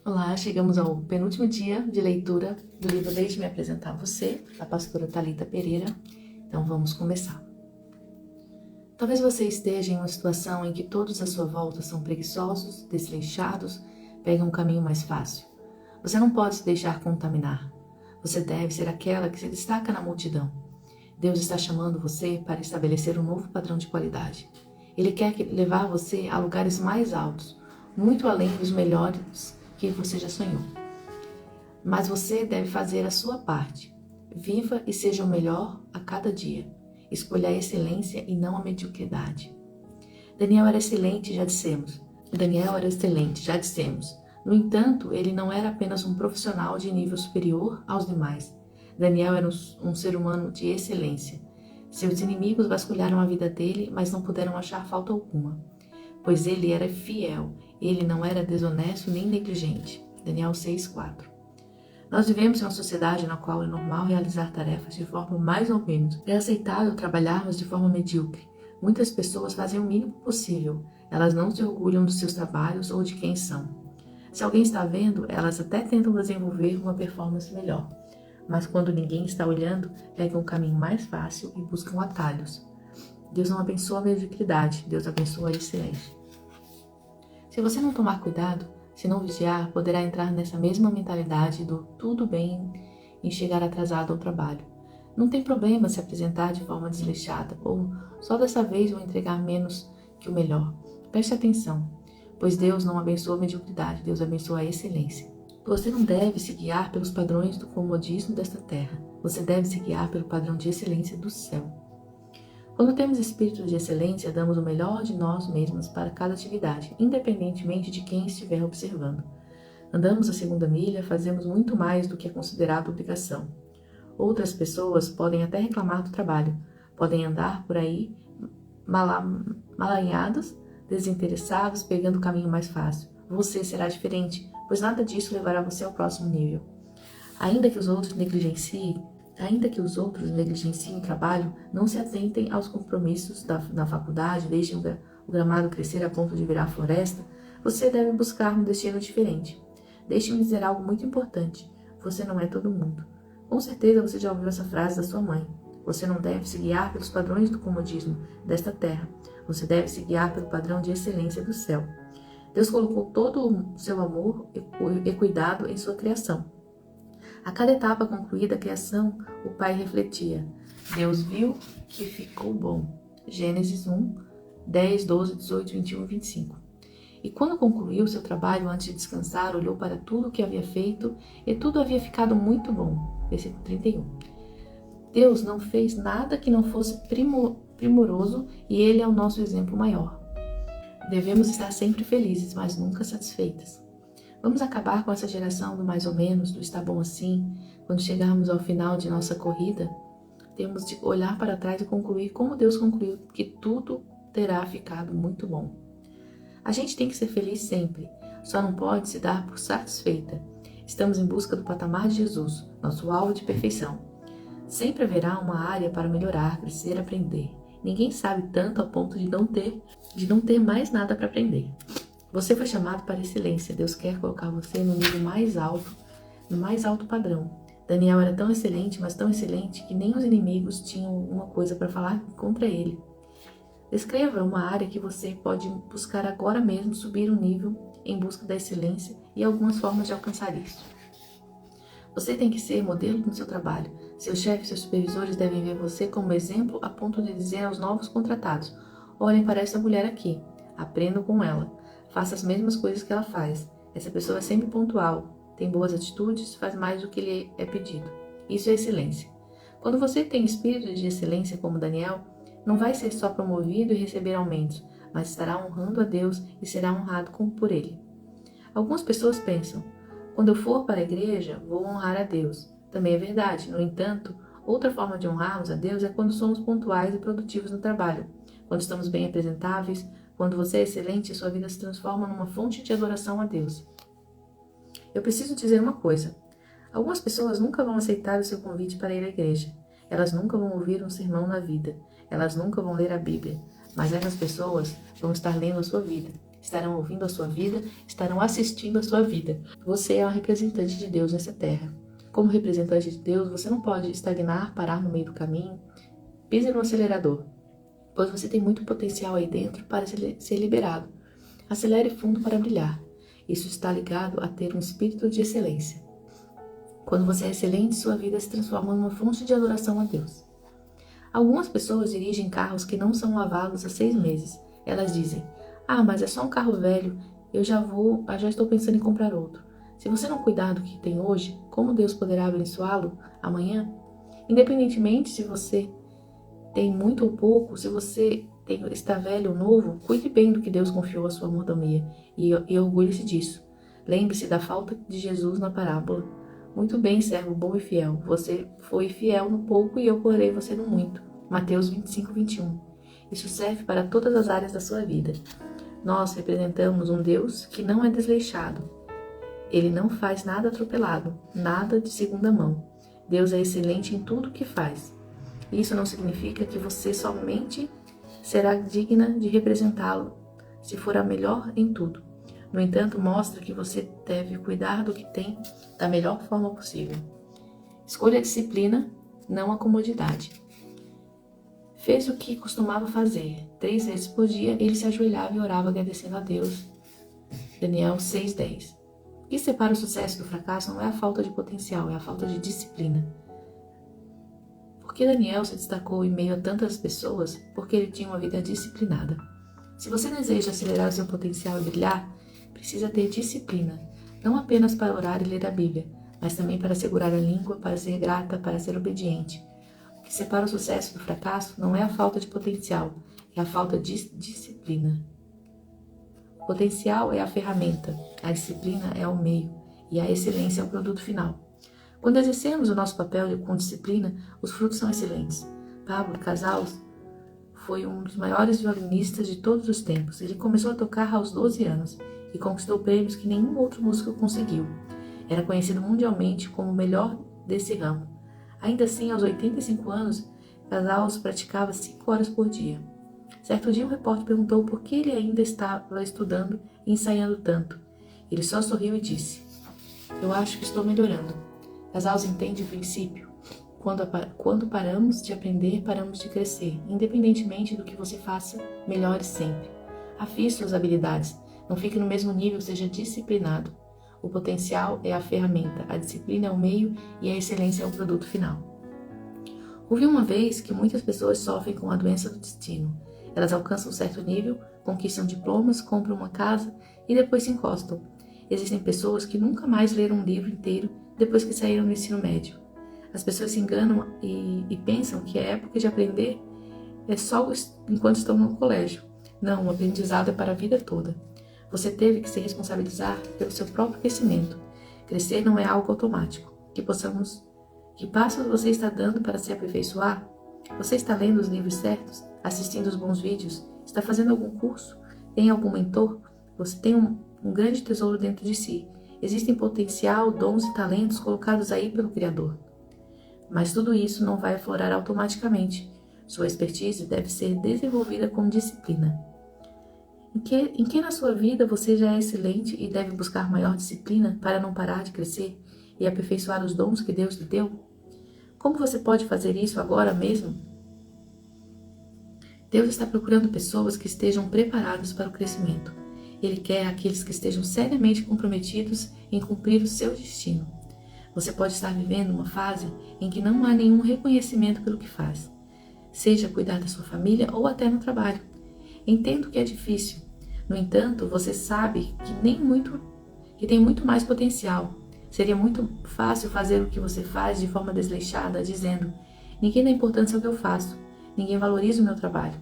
Olá, chegamos ao penúltimo dia de leitura do livro Deixe-me Apresentar Você, da pastora Thalita Pereira. Então vamos começar. Talvez você esteja em uma situação em que todos à sua volta são preguiçosos, desleixados, pegam um caminho mais fácil. Você não pode se deixar contaminar. Você deve ser aquela que se destaca na multidão. Deus está chamando você para estabelecer um novo padrão de qualidade. Ele quer levar você a lugares mais altos, muito além dos melhores que você já sonhou. Mas você deve fazer a sua parte. Viva e seja o melhor a cada dia. Escolha a excelência e não a mediocridade. Daniel era excelente, já dissemos. No entanto, ele não era apenas um profissional de nível superior aos demais. Daniel era um ser humano de excelência. Seus inimigos vasculharam a vida dele, mas não puderam achar falta alguma, pois ele era fiel. Ele não era desonesto nem negligente. Daniel 6:4. Nós vivemos em uma sociedade na qual é normal realizar tarefas de forma mais ou menos. É aceitável trabalharmos de forma medíocre. Muitas pessoas fazem o mínimo possível. Elas não se orgulham dos seus trabalhos ou de quem são. Se alguém está vendo, elas até tentam desenvolver uma performance melhor. Mas quando ninguém está olhando, pegam um caminho mais fácil e buscam atalhos. Deus não abençoa a mediocridade, Deus abençoa a excelência. Se você não tomar cuidado, se não vigiar, poderá entrar nessa mesma mentalidade do tudo bem em chegar atrasado ao trabalho. Não tem problema se apresentar de forma desleixada ou só dessa vez vou entregar menos que o melhor. Preste atenção, pois Deus não abençoa a mediocridade, Deus abençoa a excelência. Você não deve se guiar pelos padrões do comodismo desta terra. Você deve se guiar pelo padrão de excelência do céu. Quando temos espírito de excelência, damos o melhor de nós mesmos para cada atividade, independentemente de quem estiver observando. Andamos a segunda milha, fazemos muito mais do que é considerado obrigação. Outras pessoas podem até reclamar do trabalho, podem andar por aí malanhados, desinteressados, pegando o caminho mais fácil. Você será diferente, pois nada disso levará você ao próximo nível. Ainda que os outros negligenciem o trabalho, não se atentem aos compromissos na faculdade, deixem o gramado crescer a ponto de virar floresta, você deve buscar um destino diferente. Deixe-me dizer algo muito importante. Você não é todo mundo. Com certeza você já ouviu essa frase da sua mãe. Você não deve se guiar pelos padrões do comodismo desta terra. Você deve se guiar pelo padrão de excelência do céu. Deus colocou todo o seu amor e cuidado em sua criação. A cada etapa concluída da criação, o Pai refletia. Deus viu que ficou bom. Gênesis 1, 10, 12, 18, 21 e 25. E quando concluiu seu trabalho antes de descansar, olhou para tudo o que havia feito e tudo havia ficado muito bom. Versículo 31. Deus não fez nada que não fosse primoroso e Ele é o nosso exemplo maior. Devemos estar sempre felizes, mas nunca satisfeitas. Vamos acabar com essa geração do mais ou menos, do está bom assim. Quando chegarmos ao final de nossa corrida, temos de olhar para trás e concluir como Deus concluiu que tudo terá ficado muito bom. A gente tem que ser feliz sempre, só não pode se dar por satisfeita. Estamos em busca do patamar de Jesus, nosso alvo de perfeição. Sempre haverá uma área para melhorar, crescer, aprender. Ninguém sabe tanto ao ponto de não ter mais nada para aprender. Você foi chamado para excelência. Deus quer colocar você no nível mais alto, no mais alto padrão. Daniel era tão excelente, mas tão excelente, que nem os inimigos tinham uma coisa para falar contra ele. Descreva uma área que você pode buscar agora mesmo subir um nível em busca da excelência e algumas formas de alcançar isso. Você tem que ser modelo no seu trabalho. Seus chefes, seus supervisores devem ver você como exemplo a ponto de dizer aos novos contratados: olhem para essa mulher aqui, aprendam com ela. Faça as mesmas coisas que ela faz. Essa pessoa é sempre pontual, tem boas atitudes, faz mais do que lhe é pedido. Isso é excelência. Quando você tem espírito de excelência como Daniel, não vai ser só promovido e receber aumentos, mas estará honrando a Deus e será honrado por Ele. Algumas pessoas pensam, quando eu for para a igreja, vou honrar a Deus. Também é verdade. No entanto, outra forma de honrarmos a Deus é quando somos pontuais e produtivos no trabalho, quando estamos bem apresentáveis. Quando você é excelente, sua vida se transforma numa fonte de adoração a Deus. Eu preciso dizer uma coisa. Algumas pessoas nunca vão aceitar o seu convite para ir à igreja. Elas nunca vão ouvir um sermão na vida. Elas nunca vão ler a Bíblia. Mas essas pessoas vão estar lendo a sua vida. estarão ouvindo a sua vida, estarão assistindo a sua vida. Você é um representante de Deus nessa terra. Como representante de Deus, você não pode estagnar, parar no meio do caminho. Pise no acelerador, pois você tem muito potencial aí dentro para ser liberado. Acelere fundo para brilhar. Isso está ligado a ter um espírito de excelência. Quando você é excelente, sua vida se transforma numa fonte de adoração a Deus. Algumas pessoas dirigem carros que não são lavados há 6 meses. Elas dizem, mas é só um carro velho, eu já estou pensando em comprar outro. Se você não cuidar do que tem hoje, como Deus poderá abençoá-lo amanhã? Independentemente se você tem muito ou pouco, se você está velho ou novo, cuide bem do que Deus confiou à sua mordomia e orgulhe-se disso. Lembre-se da falta de Jesus na parábola. Muito bem, servo bom e fiel. Você foi fiel no pouco e eu porei você no muito. Mateus 25, 21. Isso serve para todas as áreas da sua vida. Nós representamos um Deus que não é desleixado. Ele não faz nada atropelado, nada de segunda mão. Deus é excelente em tudo o que faz. Isso não significa que você somente será digna de representá-lo se for a melhor em tudo. No entanto, mostra que você deve cuidar do que tem da melhor forma possível. Escolha a disciplina, não a comodidade. Fez o que costumava fazer. 3 vezes por dia, ele se ajoelhava e orava agradecendo a Deus. Daniel 6:10. O que separa o sucesso do fracasso não é a falta de potencial, é a falta de disciplina. Por que Daniel se destacou em meio a tantas pessoas? Porque ele tinha uma vida disciplinada. Se você deseja acelerar o seu potencial e brilhar, precisa ter disciplina, não apenas para orar e ler a Bíblia, mas também para segurar a língua, para ser grata, para ser obediente. O que separa o sucesso do fracasso não é a falta de potencial, é a falta de disciplina. O potencial é a ferramenta, a disciplina é o meio e a excelência é o produto final. Quando exercemos o nosso papel com disciplina, os frutos são excelentes. Pablo Casals foi um dos maiores violinistas de todos os tempos. Ele começou a tocar aos 12 anos e conquistou prêmios que nenhum outro músico conseguiu. Era conhecido mundialmente como o melhor desse ramo. Ainda assim, aos 85 anos, Casals praticava 5 horas por dia. Certo dia, um repórter perguntou por que ele ainda estava estudando e ensaiando tanto. Ele só sorriu e disse, eu acho que estou melhorando. Casals entende o princípio. Quando paramos de aprender, paramos de crescer. Independentemente do que você faça, melhore sempre. Afie suas habilidades. Não fique no mesmo nível, seja disciplinado. O potencial é a ferramenta, a disciplina é o meio e a excelência é o produto final. Ouvi uma vez que muitas pessoas sofrem com a doença do destino. Elas alcançam um certo nível, conquistam diplomas, compram uma casa e depois se encostam. Existem pessoas que nunca mais leram um livro inteiro depois que saíram do ensino médio. As pessoas se enganam e pensam que a época de aprender é só enquanto estão no colégio. Não, o aprendizado é para a vida toda. Você teve que se responsabilizar pelo seu próprio crescimento. Crescer não é algo automático. Que passos você está dando para se aperfeiçoar? Você está lendo os livros certos? Assistindo os bons vídeos? Está fazendo algum curso? Tem algum mentor? Você tem um grande tesouro dentro de si. Existem potencial, dons e talentos colocados aí pelo Criador. Mas tudo isso não vai aflorar automaticamente. Sua expertise deve ser desenvolvida com disciplina. Em que na sua vida você já é excelente e deve buscar maior disciplina para não parar de crescer e aperfeiçoar os dons que Deus lhe deu? Como você pode fazer isso agora mesmo? Deus está procurando pessoas que estejam preparadas para o crescimento. Ele quer aqueles que estejam seriamente comprometidos em cumprir o seu destino. Você pode estar vivendo uma fase em que não há nenhum reconhecimento pelo que faz, seja cuidar da sua família ou até no trabalho. Entendo que é difícil. No entanto, você sabe que tem muito mais potencial. Seria muito fácil fazer o que você faz de forma desleixada, dizendo: ninguém dá importância ao que eu faço, ninguém valoriza o meu trabalho.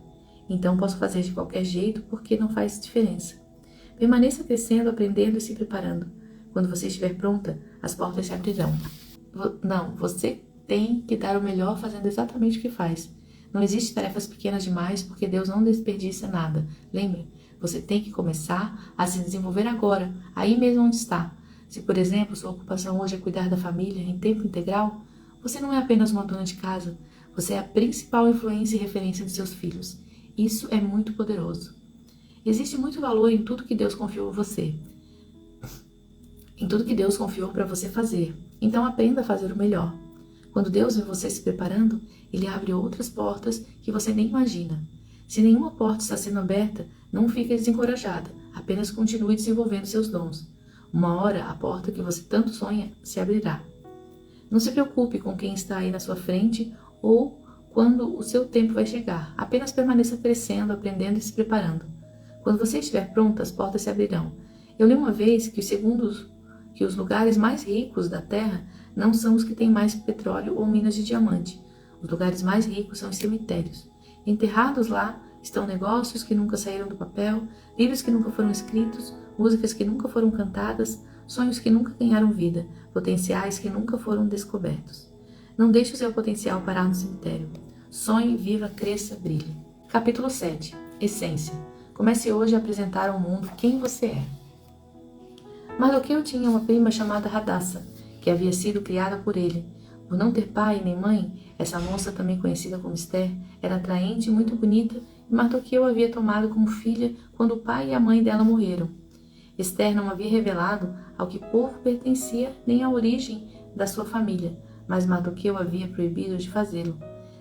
Então posso fazer de qualquer jeito porque não faz diferença. Permaneça crescendo, aprendendo e se preparando. Quando você estiver pronta, as portas se abrirão. Não, você tem que dar o melhor fazendo exatamente o que faz. Não existe tarefas pequenas demais porque Deus não desperdiça nada. Lembre, você tem que começar a se desenvolver agora, aí mesmo onde está. Se, por exemplo, sua ocupação hoje é cuidar da família em tempo integral, você não é apenas uma dona de casa, você é a principal influência e referência de seus filhos. Isso é muito poderoso. Existe muito valor em tudo que Deus confiou a você, em tudo que Deus confiou para você fazer. Então aprenda a fazer o melhor. Quando Deus vê você se preparando, Ele abre outras portas que você nem imagina. Se nenhuma porta está sendo aberta, não fique desencorajada. Apenas continue desenvolvendo seus dons. Uma hora, a porta que você tanto sonha se abrirá. Não se preocupe com quem está aí na sua frente ou quando o seu tempo vai chegar. Apenas permaneça crescendo, aprendendo e se preparando. Quando você estiver pronta, as portas se abrirão. Eu li uma vez que os lugares mais ricos da Terra não são os que têm mais petróleo ou minas de diamante. Os lugares mais ricos são os cemitérios. Enterrados lá estão negócios que nunca saíram do papel, livros que nunca foram escritos, músicas que nunca foram cantadas, sonhos que nunca ganharam vida, potenciais que nunca foram descobertos. Não deixe o seu potencial parar no cemitério. Sonhe, viva, cresça, brilhe. Capítulo 7. Essência. Comece hoje a apresentar ao mundo quem você é. Mardoqueu tinha uma prima chamada Hadassa, que havia sido criada por ele. Por não ter pai nem mãe, essa moça, também conhecida como Esther, era atraente e muito bonita, e Mardoqueu a havia tomado como filha quando o pai e a mãe dela morreram. Esther não havia revelado ao que povo pertencia nem a origem da sua família, mas Mardoqueu havia proibido de fazê-lo.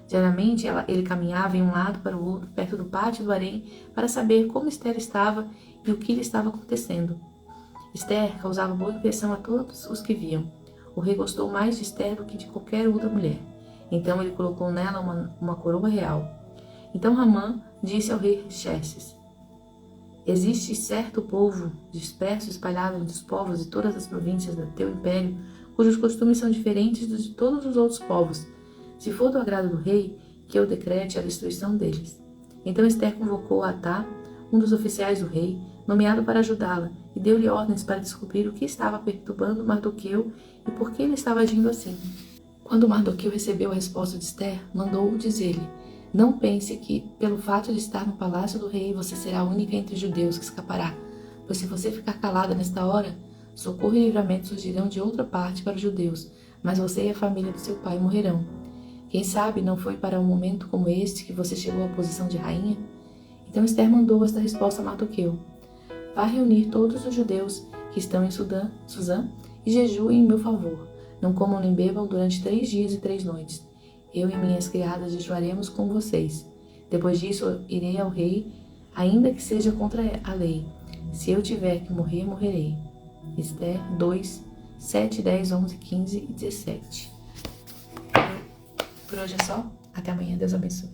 Diariamente ele caminhava em um lado para o outro, perto do pátio do harém, para saber como Esther estava e o que lhe estava acontecendo. Esther causava boa impressão a todos os que viam. O rei gostou mais de Esther do que de qualquer outra mulher. Então ele colocou nela uma coroa real. Então Hamã disse ao rei Xerxes: existe certo povo disperso, espalhado entre os povos de todas as províncias do teu império, cujos costumes são diferentes dos de todos os outros povos. Se for do agrado do rei, que eu decrete a destruição deles. Então Esther convocou Atá, um dos oficiais do rei, nomeado para ajudá-la, e deu-lhe ordens para descobrir o que estava perturbando Mardoqueu e por que ele estava agindo assim. Quando Mardoqueu recebeu a resposta de Esther, mandou-o dizer-lhe: não pense que, pelo fato de estar no palácio do rei, você será a única entre os judeus que escapará, pois se você ficar calada nesta hora, socorro e livramento surgirão de outra parte para os judeus, mas você e a família do seu pai morrerão. Quem sabe não foi para um momento como este que você chegou à posição de rainha? Então Esther mandou esta resposta a Mardoqueu: vá reunir todos os judeus que estão em Suzã e jejuem em meu favor. Não comam nem bebam durante 3 dias e 3 noites. Eu e minhas criadas jejuaremos com vocês. Depois disso irei ao rei, ainda que seja contra a lei. Se eu tiver que morrer, morrerei. Esther 2, 7, 10, 11, 15 e 17. Por hoje é só. Até amanhã. Deus abençoe.